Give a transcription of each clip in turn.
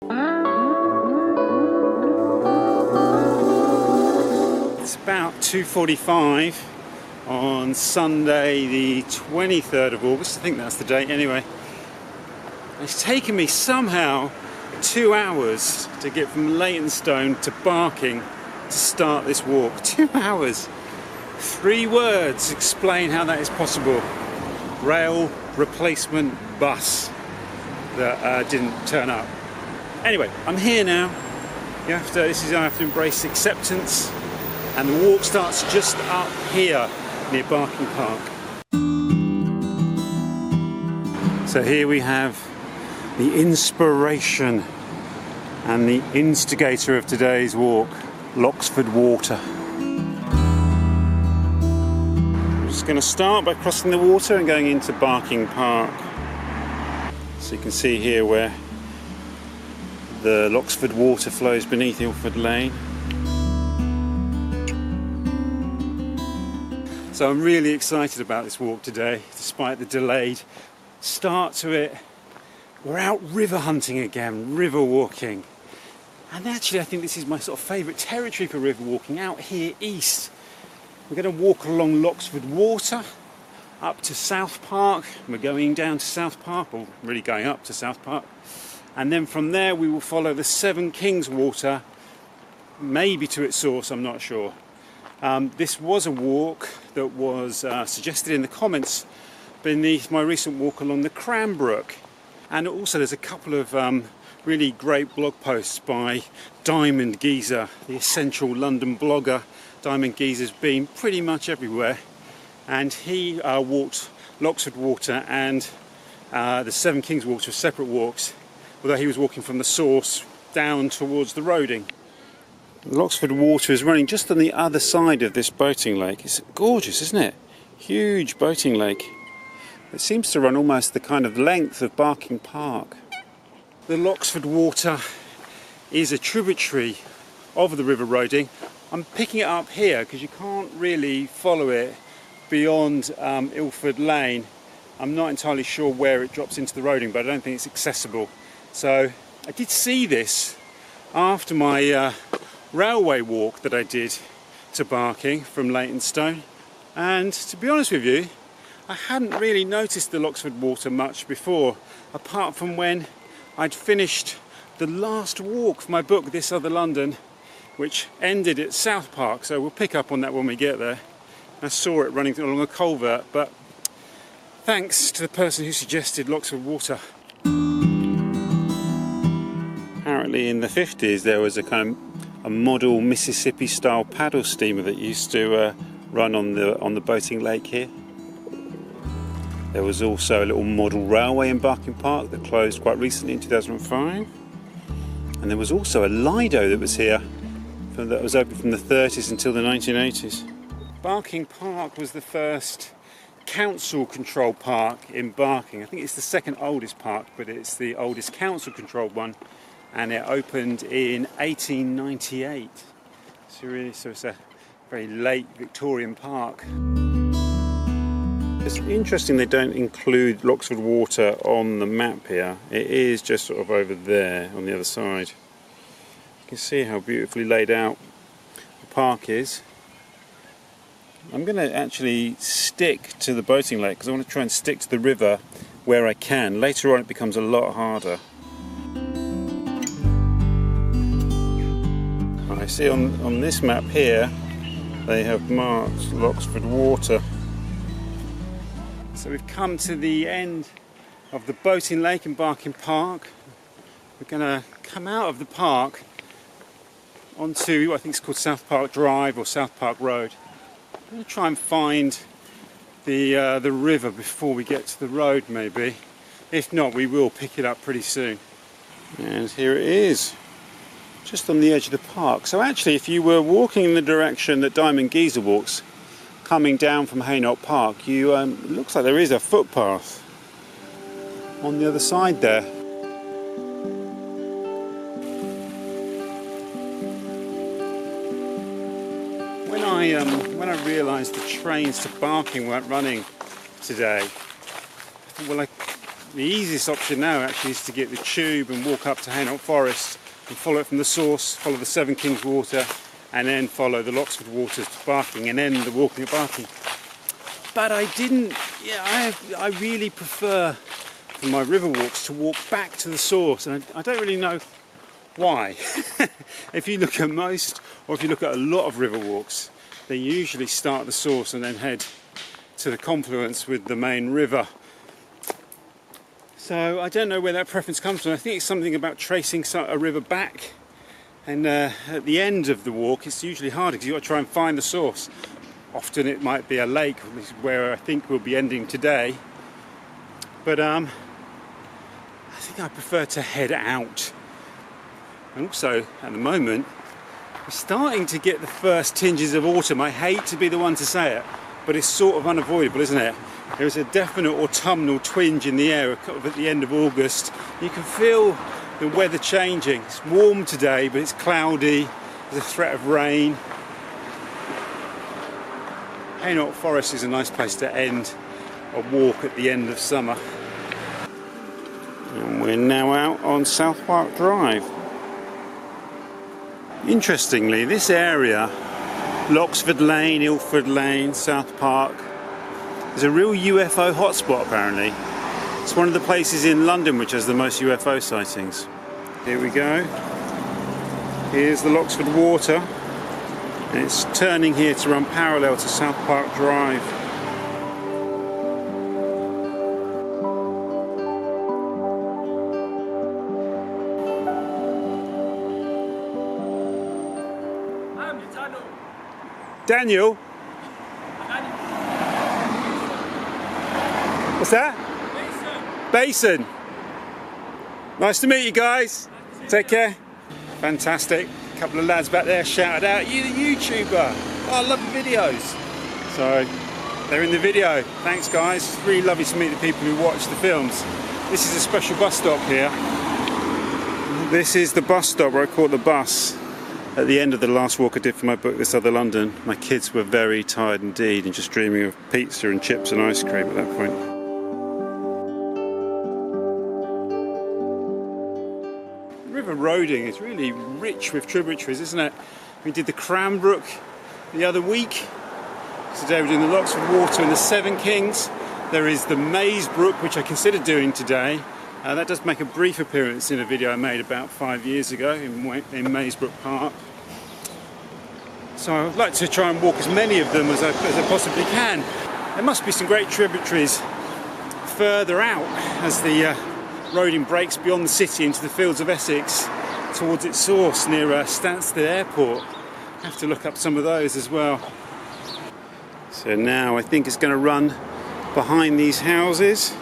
It's about 2:45 on Sunday the 23rd of August, I think that's the date anyway. It's taken me somehow 2 hours to get from Leytonstone to Barking to start this walk. 2 hours! 3 words explain how that is possible. Rail replacement bus that didn't turn up. Anyway, I'm here now. I have to embrace acceptance, and the walk starts just up here near Barking Park. So here we have the inspiration and the instigator of today's walk, Loxford Water. I'm just going to start by crossing the water and going into Barking Park. So you can see here where the Loxford Water flows beneath Ilford Lane. So I'm really excited about this walk today, despite the delayed start to it. We're out river hunting again, river walking. And actually I think this is my sort of favourite territory for river walking, out here east. We're going to walk along Loxford Water, up to South Park. We're going down to South Park, or really going up to South Park. And then from there we will follow the Seven Kings Water, maybe to its source, I'm not sure. This was a walk that was suggested in the comments beneath my recent walk along the Cranbrook. And also there's a couple of really great blog posts by Diamond Geezer, the essential London blogger. Diamond Geezer's been pretty much everywhere, and he walked Loxford Water and the Seven Kings Water, separate walks, although he was walking from the source down towards the roading. Loxford Water is running just on the other side of this boating lake. It's gorgeous, isn't it? Huge boating lake. It seems to run almost the kind of length of Barking Park. The Loxford Water is a tributary of the River Roding. I'm picking it up here because you can't really follow it beyond Ilford Lane. I'm not entirely sure where it drops into the Roding, but I don't think it's accessible. So I did see this after my railway walk that I did to Barking from Leytonstone, and to be honest with you, I hadn't really noticed the Loxford Water much before, apart from when I'd finished the last walk for my book, This Other London, which ended at South Park, so we'll pick up on that when we get there. I saw it running along a culvert, but thanks to the person who suggested Loxford Water. Apparently in the 50s there was a kind of a model Mississippi style paddle steamer that used to run on the boating lake here. There was also a little model railway in Barking Park that closed quite recently in 2005, and there was also a Lido that was here that was open from the 30s until the 1980s. Barking Park was the first council controlled park in Barking. I think it's the second oldest park, but it's the oldest council controlled one, and it opened in 1898. So it's a very late Victorian park. It's interesting they don't include Loxford Water on the map here. It is just sort of over there on the other side. You can see how beautifully laid out the park is. I'm going to actually stick to the boating lake because I want to try and stick to the river where I can. Later on it becomes a lot harder. I see on this map here they have marked Loxford Water. So we've come to the end of the boating lake in Barking Park. We're going to come out of the park onto, I think it's called South Park Drive or South Park Road. I'm going to try and find the river before we get to the road maybe. If not, we will pick it up pretty soon. And here it is, just on the edge of the park. So actually if you were walking in the direction that Diamond Geezer walks, coming down from Hainault Park, it looks like there is a footpath on the other side there. When I realised the trains to Barking weren't running today, I thought, well, the easiest option now actually is to get the tube and walk up to Hainault Forest and follow it from the source, follow the Seven Kings Water, and then follow the Loxford Water to Barking, and then the walking at Barking. But I didn't, I really prefer for my river walks to walk back to the source, and I don't really know why. If you look at most, or if you look at a lot of river walks, they usually start at the source and then head to the confluence with the main river. So I don't know where that preference comes from. I think it's something about tracing a river back, and at the end of the walk it's usually harder because you've got to try and find the source. Often it might be a lake, which is where I think we'll be ending today, but I think I prefer to head out. And also at the moment we're starting to get the first tinges of autumn. I hate to be the one to say it, but it's sort of unavoidable, isn't it? There's a definite autumnal twinge in the air kind of at the end of August. You can feel the weather changing. It's warm today, but it's cloudy. There's a threat of rain. Hainault Forest is a nice place to end a walk at the end of summer. And we're now out on South Park Drive. Interestingly, this area, Loxford Lane, Ilford Lane, South Park, is a real UFO hotspot apparently. It's one of the places in London which has the most UFO sightings. Here we go. Here's the Loxford Water, and it's turning here to run parallel to South Park Drive. Daniel? What's that? Basin. Nice to meet you guys. Take care. Fantastic. A couple of lads back there shouted out, "You the YouTuber? Oh, I love the videos." So they're in the video. Thanks guys. It's really lovely to meet the people who watch the films. This is a special bus stop here. This is the bus stop where I caught the bus at the end of the last walk I did for my book, This Other London. My kids were very tired indeed and just dreaming of pizza and chips and ice cream at that point. River roading is really rich with tributaries, isn't it? We did the Cranbrook the other week. Today we're doing the Loxford Water and the Seven Kings. There is the Maze Brook, which I considered doing today. That does make a brief appearance in a video I made about 5 years ago in Maze-Brook Park. So I'd like to try and walk as many of them as I possibly can. There must be some great tributaries further out as the roading breaks beyond the city into the fields of Essex towards its source near Stansted Airport. I have to look up some of those as well. So now I think it's going to run behind these houses.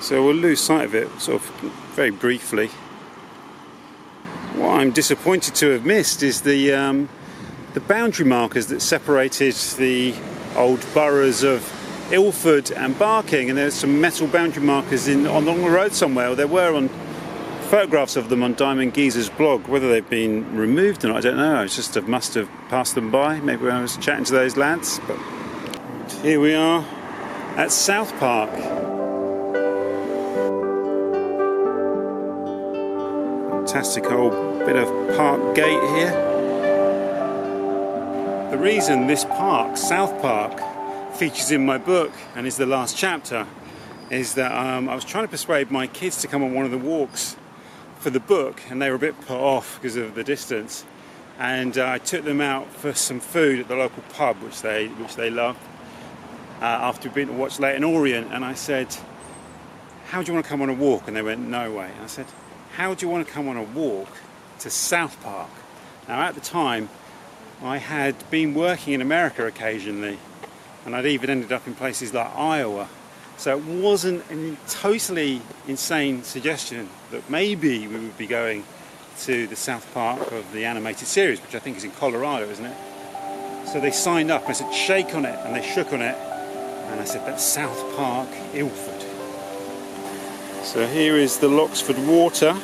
So we'll lose sight of it sort of very briefly. What I'm disappointed to have missed is the boundary markers that separated the old boroughs of Ilford and Barking, and there's some metal boundary markers along the road somewhere, or there were on photographs of them on Diamond Geezer's blog. Whether they've been removed or not, I don't know. I must have passed them by, maybe when I was chatting to those lads. But here we are at South Park. Fantastic old bit of park gate here. The reason this park, South Park, features in my book and is the last chapter is that I was trying to persuade my kids to come on one of the walks for the book, and they were a bit put off because of the distance, and I took them out for some food at the local pub which they love after we'd been to watch Leyton Orient, and I said, "How do you want to come on a walk?" And they went, "No way." And I said, "How do you want to come on a walk to South Park?" Now at the time I had been working in America occasionally, and I'd even ended up in places like Iowa, so it wasn't a totally insane suggestion that maybe we would be going to the South Park of the animated series, which I think is in Colorado, isn't it? So they signed up. I said, "Shake on it," and they shook on it, and I said, "That's South Park, Ilford." So here is the Loxford Water,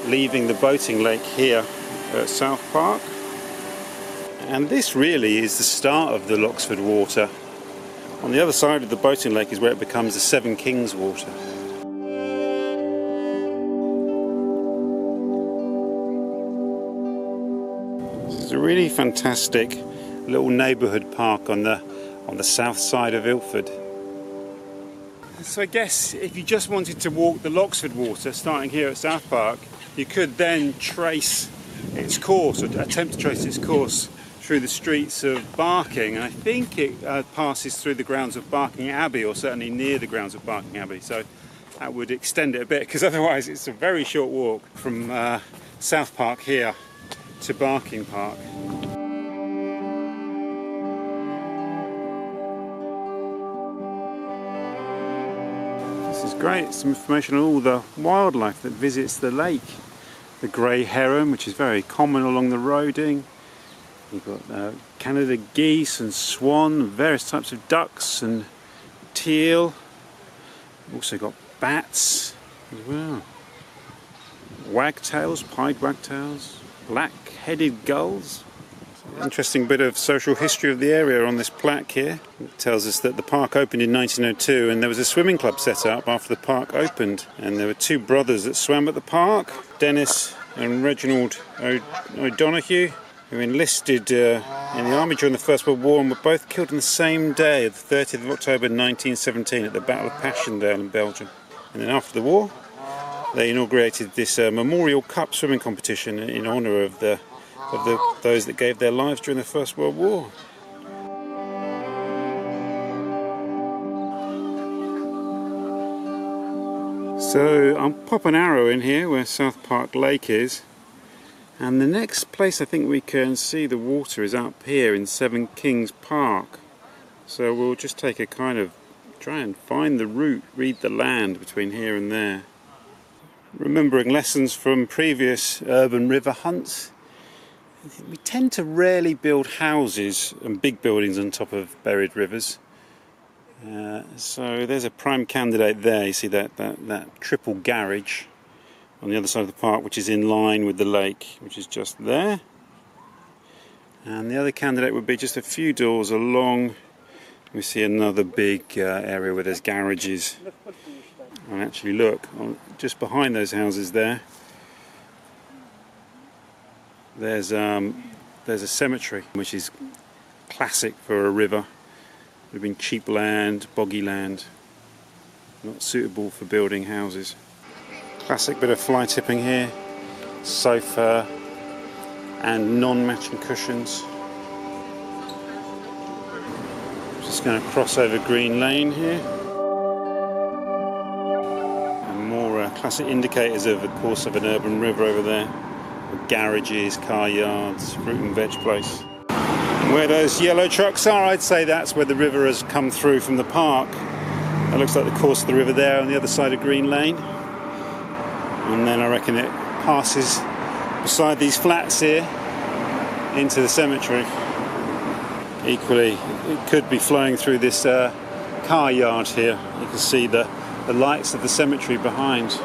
leaving the boating lake here at South Park. And this really is the start of the Loxford Water. On the other side of the boating lake is where it becomes the Seven Kings Water. This is a really fantastic little neighbourhood park on the south side of Ilford. So I guess if you just wanted to walk the Loxford Water, starting here at South Park, you could then trace its course, or attempt to trace its course through the streets of Barking, and I think it passes through the grounds of Barking Abbey, or certainly near the grounds of Barking Abbey, so that would extend it a bit, because otherwise it's a very short walk from South Park here to Barking Park. This is great, some information on all the wildlife that visits the lake. The grey heron, which is very common along the Roding. You've got Canada geese and swan, various types of ducks and teal. Also got bats as well. Wagtails, pied wagtails, black-headed gulls. Interesting bit of social history of the area on this plaque here. It tells us that the park opened in 1902 and there was a swimming club set up after the park opened, and there were two brothers that swam at the park, Dennis and Reginald O'Donoghue, who enlisted in the army during the First World War and were both killed on the same day, the 30th of October 1917, at the Battle of Passchendaele in Belgium. And then after the war, they inaugurated this Memorial Cup swimming competition in honour of those that gave their lives during the First World War. So I'll pop an arrow in here where South Park Lake is, and the next place I think we can see the water is up here in Seven Kings Park. So we'll just take a kind of try and find the route, read the land between here and there. Remembering lessons from previous urban river hunts, we tend to rarely build houses and big buildings on top of buried rivers. So there's a prime candidate there. You see that triple garage on the other side of the park, which is in line with the lake, which is just there. And the other candidate would be just a few doors along. We see another big area where there's garages. And actually look, just behind those houses there's a cemetery, which is classic for a river. It would have been cheap land, boggy land, not suitable for building houses. Classic bit of fly tipping here, sofa and non-matching cushions. Just going to cross over Green Lane here. And more classic indicators of the course of an urban river over there. Garages, car yards, fruit and veg place. And where those yellow trucks are, I'd say that's where the river has come through from the park. That looks like the course of the river there on the other side of Green Lane. And then I reckon it passes beside these flats here into the cemetery. Equally, it could be flowing through this car yard here. You can see the lights of the cemetery behind. So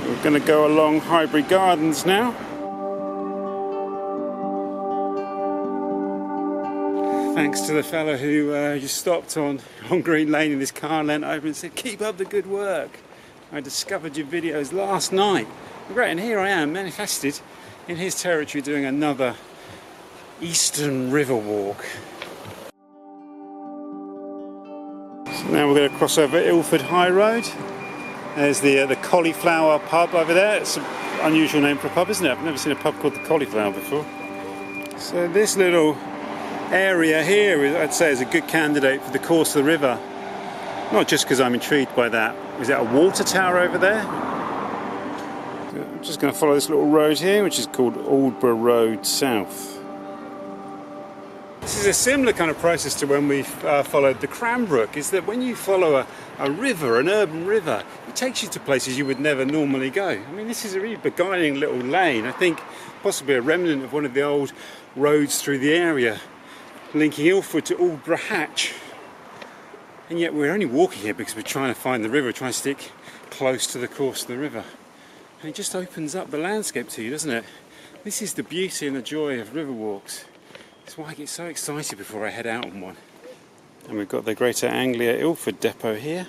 we're going to go along Highbury Gardens now. Thanks to the fellow who just stopped on Green Lane in his car, leant over and said, "Keep up the good work. I discovered your videos last night." Great, and here I am, manifested in his territory, doing another Eastern River walk. So now we're going to cross over Ilford High Road. There's the Cauliflower pub over there. It's an unusual name for a pub, isn't it? I've never seen a pub called the Cauliflower before. So this little area here, I'd say, is a good candidate for the course of the river. Not just because I'm intrigued by that. Is that a water tower over there? So I'm just going to follow this little road here, which is called Aldborough Road South. This is a similar kind of process to when we followed the Cranbrook, is that when you follow a river, an urban river, it takes you to places you would never normally go. I mean, this is a really beguiling little lane. I think possibly a remnant of one of the old roads through the area, linking Ilford to Aldborough Hatch. And yet we're only walking here because we're trying to find the river, trying to stick close to the course of the river. And it just opens up the landscape to you, doesn't it? This is the beauty and the joy of river walks. It's why I get so excited before I head out on one. And we've got the Greater Anglia Ilford depot here.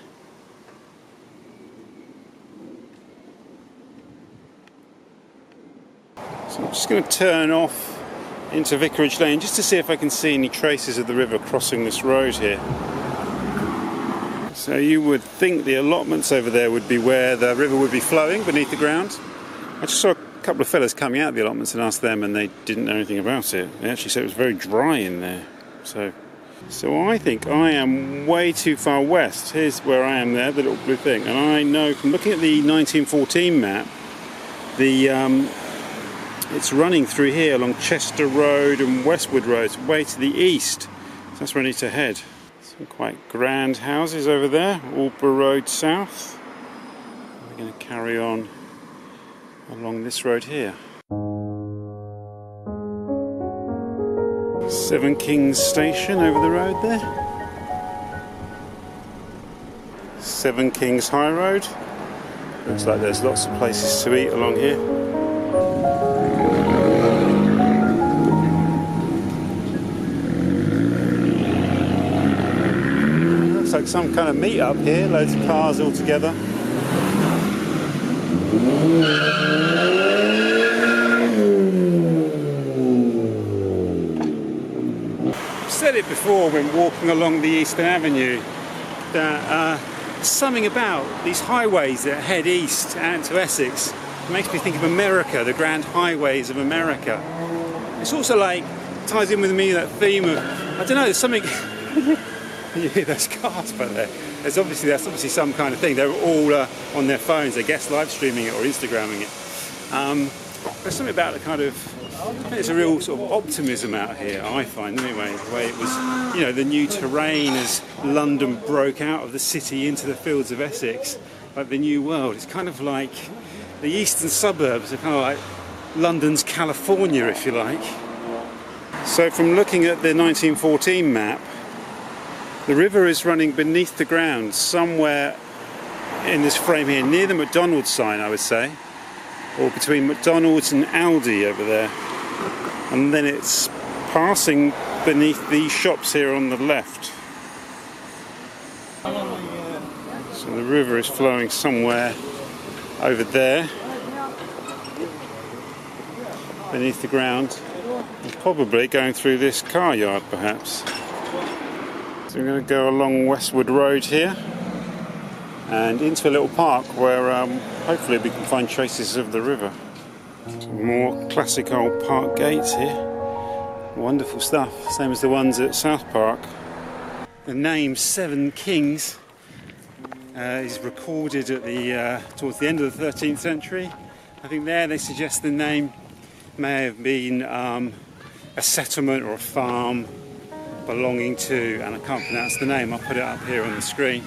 So I'm just going to turn off into Vicarage Lane just to see if I can see any traces of the river crossing this road here. So you would think the allotments over there would be where the river would be flowing beneath the ground. I just saw a couple of fellas coming out of the allotments and asked them, and they didn't know anything about it. They actually said it was very dry in there. So I think I am way too far west. Here's where I am there, the little blue thing. And I know from looking at the 1914 map, it's running through here along Chester Road and Westwood Road, way to the east. So that's where I need to head. Some quite grand houses over there, Aldborough Road south. We're going to carry on along this road here. Seven Kings Station over the road there. Seven Kings High Road. Looks like there's lots of places to eat along here. Looks like some kind of meet up here, loads of cars all together. I've said it before when walking along the Eastern Avenue that something about these highways that head east and to Essex makes me think of America, the grand highways of America. It's also like ties in with me that theme of, I don't know, there's something. You hear those cars back there. That's obviously some kind of thing. They're all on their phones, I guess, live streaming it or Instagramming it. There's something about the kind of, there's a real sort of optimism out here, I find anyway, the way it was, you know, the new terrain as London broke out of the city into the fields of Essex, like the new world. It's kind of like the eastern suburbs are kind of like London's California, if you like. So from looking at the 1914 map, the river is running beneath the ground somewhere in this frame here, near the McDonald's sign, I would say, or between McDonald's and Aldi over there. And then it's passing beneath these shops here on the left. So the river is flowing somewhere over there, beneath the ground, and probably going through this car yard perhaps. So we're going to go along Westwood Road here and into a little park where hopefully we can find traces of the river. Some more classic old park gates here. Wonderful stuff, same as the ones at South Park. The name Seven Kings is recorded at towards the end of the 13th century. I think there they suggest the name may have been a settlement or a farm belonging to, and I can't pronounce the name, I'll put it up here on the screen.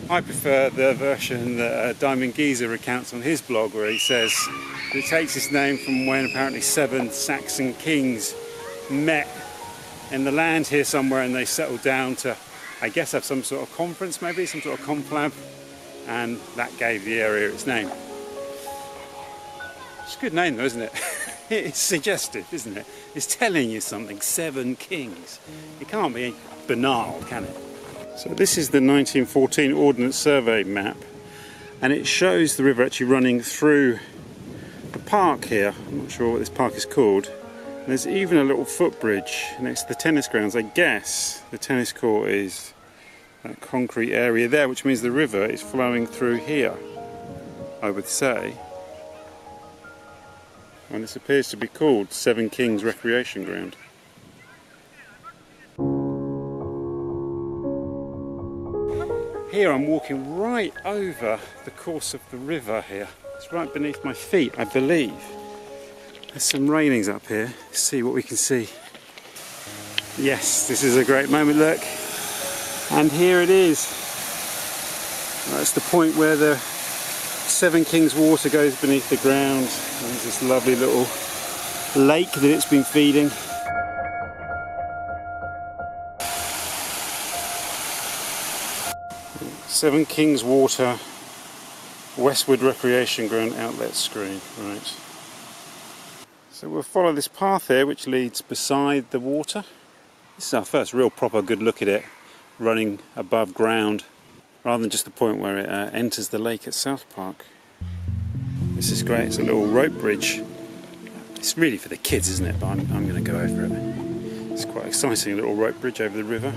I prefer the version that Diamond Geezer recounts on his blog, where he says that it takes its name from when apparently 7 Saxon kings met in the land here somewhere, and they settled down to, I guess, have some sort of conference, maybe some sort of conflab, and that gave the area its name. It's a good name though, isn't it? It's suggestive, isn't it? It's telling you something. 7 kings. It can't be banal, can it? So this is the 1914 Ordnance Survey map, and it shows the river actually running through the park here. I'm not sure what this park is called. And there's even a little footbridge next to the tennis grounds. I guess the tennis court is that concrete area there, which means the river is flowing through here, I would say. And this appears to be called Seven Kings Recreation Ground. Here I'm walking right over the course of the river here. It's right beneath my feet, I believe. There's some railings up here. Let's see what we can see. Yes, this is a great moment, look. And here it is. That's the point where the Seven Kings water goes beneath the ground. There's this lovely little lake that it's been feeding. Seven Kings Water, Westwood Recreation Ground outlet screen. Right. So we'll follow this path here which leads beside the water. This is our first real proper good look at it. running above ground, rather than just the point where it enters the lake at South Park. This is great. It's a little rope bridge. It's really for the kids, isn't it? But I'm going to go over it. It's quite exciting, a little rope bridge over the river.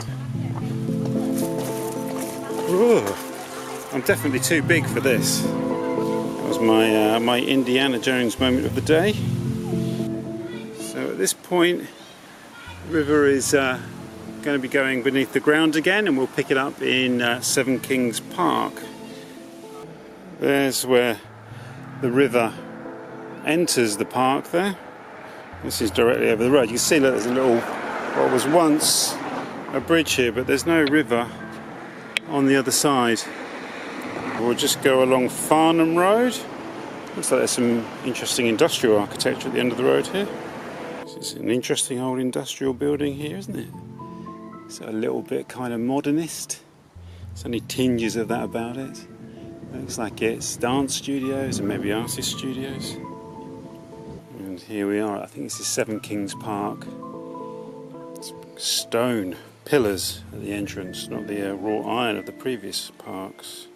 Ooh, I'm definitely too big for this. That was my Indiana Jones moment of the day. So at this point, the river is going to be going beneath the ground again, and we'll pick it up in Seven Kings Park. There's where the river enters the park there. This is directly over the road. You can see that there's a little, what was once a bridge here, but there's no river on the other side. We'll just go along Farnham Road. Looks like there's some interesting industrial architecture at the end of the road here. It's an interesting old industrial building here, isn't it? It's a little bit kind of modernist. There's only tinges of that about it. Looks like it's dance studios and maybe artist studios. And here we are. I think this is Seven Kings Park. It's stone pillars at the entrance, not the wrought iron of the previous parks.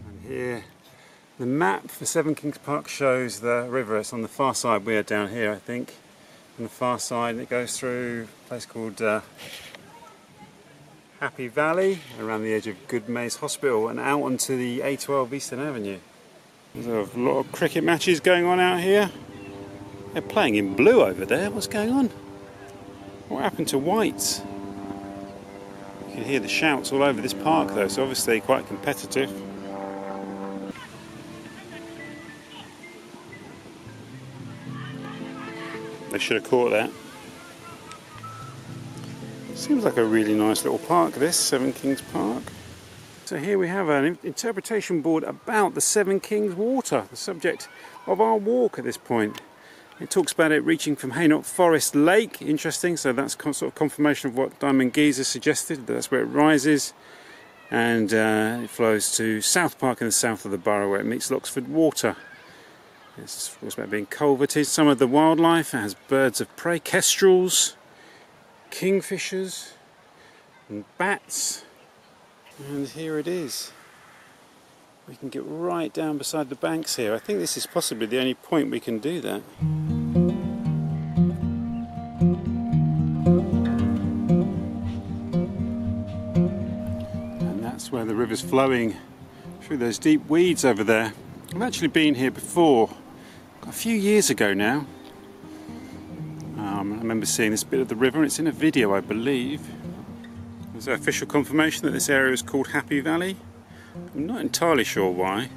And here, the map for Seven Kings Park shows the river. It's on the far side. We're down here, I think. On the far side, and it goes through a place called Happy Valley, around the edge of Goodmayes Hospital, and out onto the A12 Eastern Avenue. There's a lot of cricket matches going on out here. They're playing in blue over there. What's going on? What happened to whites? You can hear the shouts all over this park though, so obviously quite competitive. They should have caught that. Seems like a really nice little park, this, Seven Kings Park. So here we have an interpretation board about the Seven Kings Water, the subject of our walk at this point. It talks about it reaching from Hainault Forest Lake. Interesting, so that's sort of confirmation of what Diamond Geezer suggested. That's where it rises, and it flows to South Park in the south of the borough, where it meets Loxford Water. It's talks about being culverted. Some of the wildlife, it has birds of prey, kestrels, kingfishers and bats. And here it is. We can get right down beside the banks here. I think this is possibly the only point we can do that. And that's where the river's flowing through those deep weeds over there. I've actually been here before, a few years ago now. I remember seeing this bit of the river, and it's in a video, I believe. There's official confirmation that this area is called Happy Valley. I'm not entirely sure why.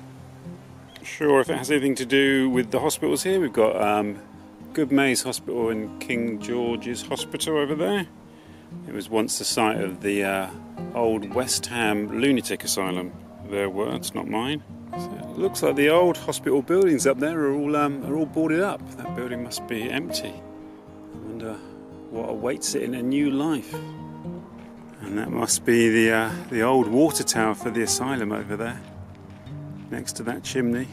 Not sure if it has anything to do with the hospitals here. We've got Goodmayes Hospital and King George's Hospital over there. It was once the site of the old West Ham lunatic asylum. Their words, not mine. So it looks like the old hospital buildings up there are all boarded up. That building must be empty. I wonder what awaits it in a new life. And that must be the old water tower for the asylum over there, next to that chimney.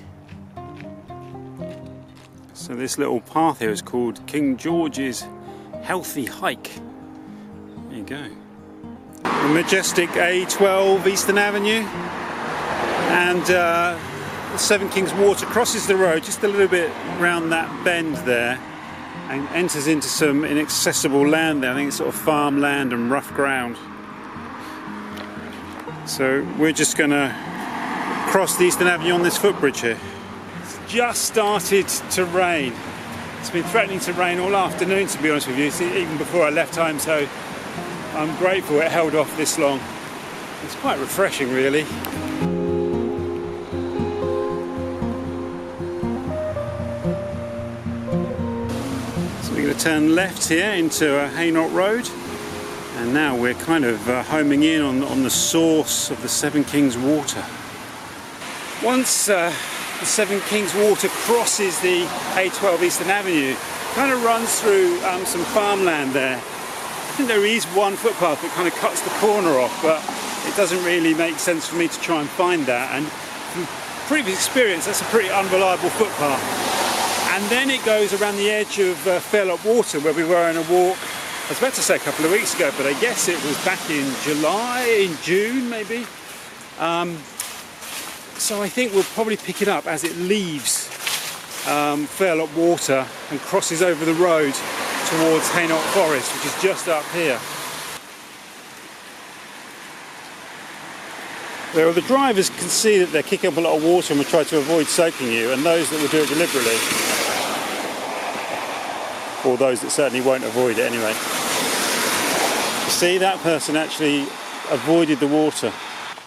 So this little path here is called King George's Healthy Hike. There you go. The majestic A12 Eastern Avenue, and the Seven Kings Water crosses the road just a little bit round that bend there and enters into some inaccessible land there. I think it's sort of farmland and rough ground. So we're just going to cross the Eastern Avenue on this footbridge here. It's just started to rain. It's been threatening to rain all afternoon, to be honest with you, even before I left home, so I'm grateful it held off this long. It's quite refreshing, really. So we're going to turn left here into Hainault Road. And now we're kind of homing in on the source of the Seven Kings Water. Once the Seven Kings Water crosses the A12 Eastern Avenue, it kind of runs through some farmland there. I think there is one footpath that kind of cuts the corner off, but it doesn't really make sense for me to try and find that. And from previous experience, that's a pretty unreliable footpath. And then it goes around the edge of Fairlock Water, where we were on a walk I was about to say a couple of weeks ago, but I guess it was back in June maybe. So I think we'll probably pick it up as it leaves Hainault Water and crosses over the road towards Hainault Forest, which is just up here. Well, the drivers can see that they're kicking up a lot of water and will try to avoid soaking you, and those that will do it deliberately, or those that certainly won't avoid it anyway. You see, that person actually avoided the water.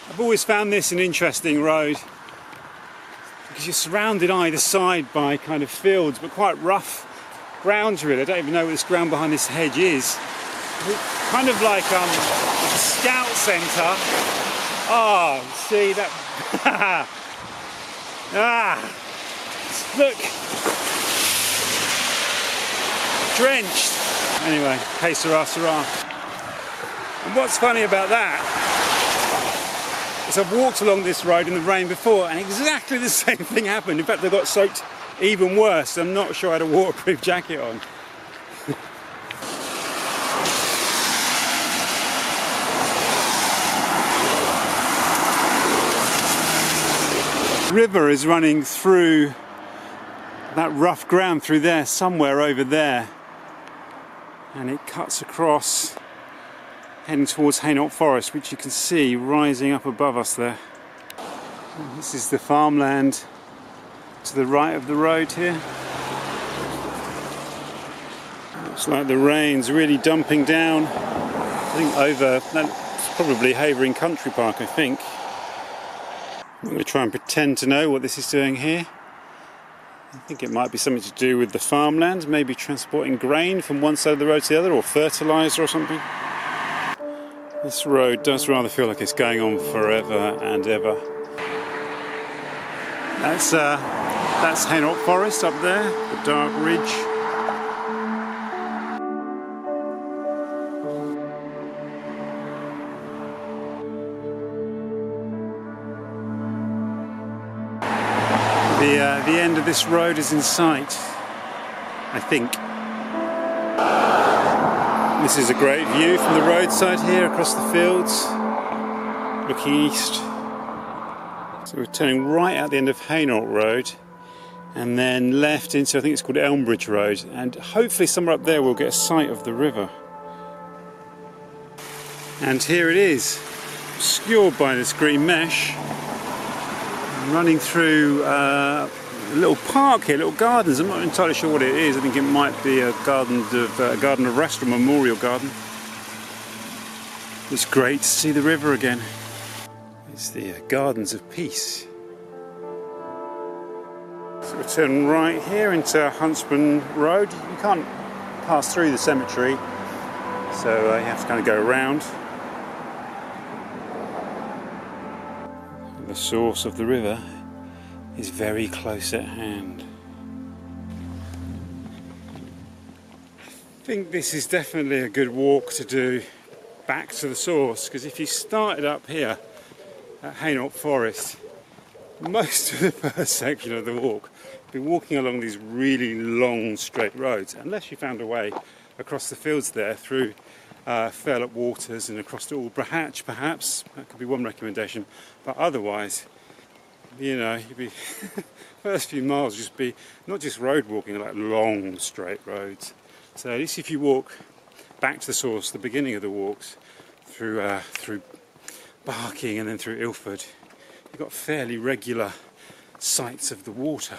I've always found this an interesting road because you're surrounded either side by kind of fields, but quite rough ground really. I don't even know what this ground behind this hedge is. Kind of like a scout centre. Oh, see that? Look! Drenched. Anyway, hey, Sarah, Sarah. And what's funny about that is I've walked along this road in the rain before and exactly the same thing happened. In fact, I got soaked even worse. I'm not sure I had a waterproof jacket on. The river is running through that rough ground through there, somewhere over there, and it cuts across heading towards Hainault Forest, which you can see rising up above us there. And this is the farmland to the right of the road here. Looks like the rain's really dumping down. I think over, that's probably Havering Country Park, I think. I'm going to try and pretend to know what this is doing here. I think it might be something to do with the farmland, maybe transporting grain from one side of the road to the other, or fertiliser or something. This road does rather feel like it's going on forever and ever. That's Hainault Forest up there, the dark ridge. The end of this road is in sight, I think. This is a great view from the roadside here across the fields, looking east. So we're turning right at the end of Hainault Road and then left into, I think it's called Elmbridge Road, and hopefully somewhere up there we'll get a sight of the river. And here it is, obscured by this green mesh, running through a little park here, little gardens. I'm not entirely sure what it is. I think it might be a garden of rest or memorial garden. It's great to see the river again. It's the Gardens of Peace. So we turn right here into Huntsman Road. You can't pass through the cemetery, so you have to kind of go around. The source of the river is very close at hand. I think this is definitely a good walk to do back to the source, because if you started up here at Hainault Forest, most of the first section of the walk, you'd be walking along these really long straight roads, unless you found a way across the fields there through Hainault Waters and across to Aldborough Hatch, perhaps. That could be one recommendation. But otherwise, you know, you'd be first few miles just be not just road walking, like long straight roads. So at least if you walk back to the source, the beginning of the walks through Barking and then through Ilford, you've got fairly regular sights of the water.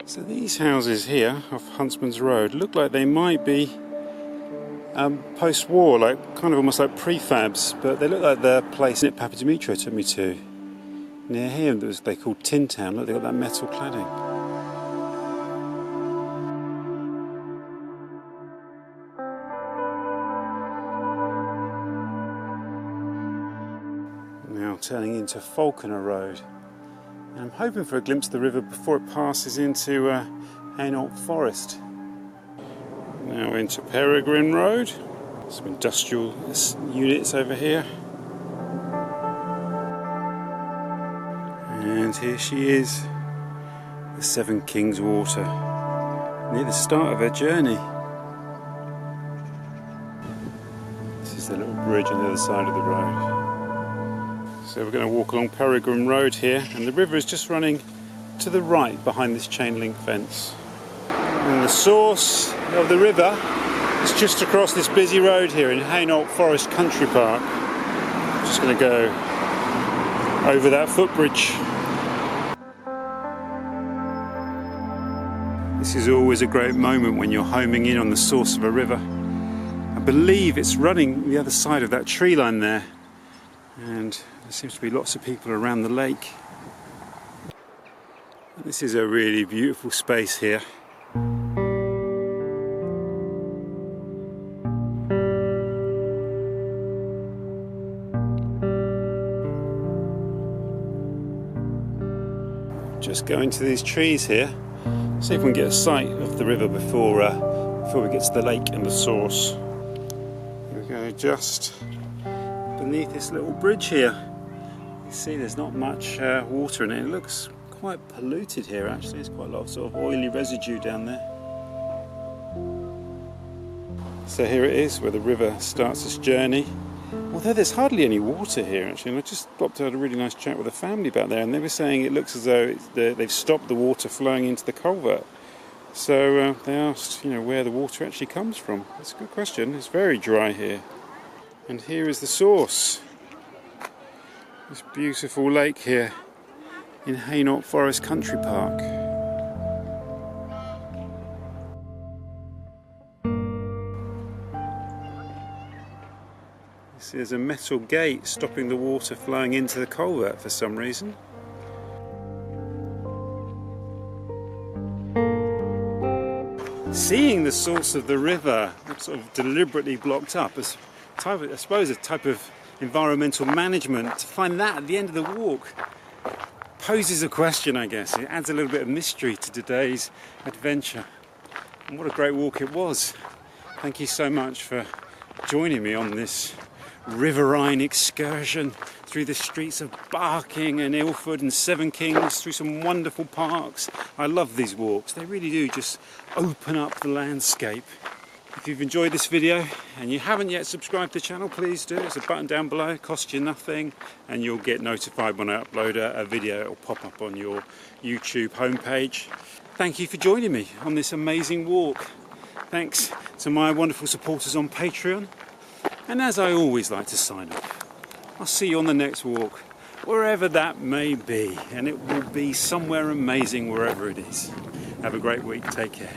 So these houses here off Huntsman's Road look like they might be post-war, like kind of almost like prefabs, but they look like the place that Papademetro took me to near here. They called Tin Town. Look, they got that metal cladding. Now turning into Falconer Road. And I'm hoping for a glimpse of the river before it passes into Hainault Forest. Now into Peregrine Road. Some industrial units over here. And here she is, the Seven Kings Water, near the start of our journey. This is the little bridge on the other side of the road. So we're going to walk along Peregrine Road here, and the river is just running to the right behind this chain link fence. And the source of the river is just across this busy road here in Hainault Forest Country Park. I'm just going to go over that footbridge. This is always a great moment when you're homing in on the source of a river. I believe it's running the other side of that tree line there, and there seems to be lots of people around the lake. This is a really beautiful space here. Just go into these trees here. See if we can get a sight of the river before we get to the lake and the source. Here we go, just beneath this little bridge here. You see there's not much water in it. It looks quite polluted here actually. There's quite a lot of sort of oily residue down there. So here it is where the river starts its journey. Although there's hardly any water here actually, and I just stopped to have a really nice chat with a family about there, and they were saying it looks as though they've stopped the water flowing into the culvert. So they asked, where the water actually comes from. That's a good question. It's very dry here. And here is the source. This beautiful lake here in Hainault Forest Country Park. There's a metal gate stopping the water flowing into the culvert for some reason. Seeing the source of the river sort of deliberately blocked up as I suppose a type of environmental management, to find that at the end of the walk poses a question, I guess. It adds a little bit of mystery to today's adventure. And what a great walk it was. Thank you so much for joining me on this riverine excursion through the streets of Barking and Ilford and Seven Kings, through some wonderful parks. I love these walks. They really do just open up the landscape. If you've enjoyed this video and you haven't yet subscribed to the channel, please do. There's a button down below, it costs you nothing, and you'll get notified when I upload a video. It'll pop up on your YouTube homepage. Thank you for joining me on this amazing walk. Thanks to my wonderful supporters on Patreon. And as I always like to sign off, I'll see you on the next walk, wherever that may be, and it will be somewhere amazing wherever it is. Have a great week, take care.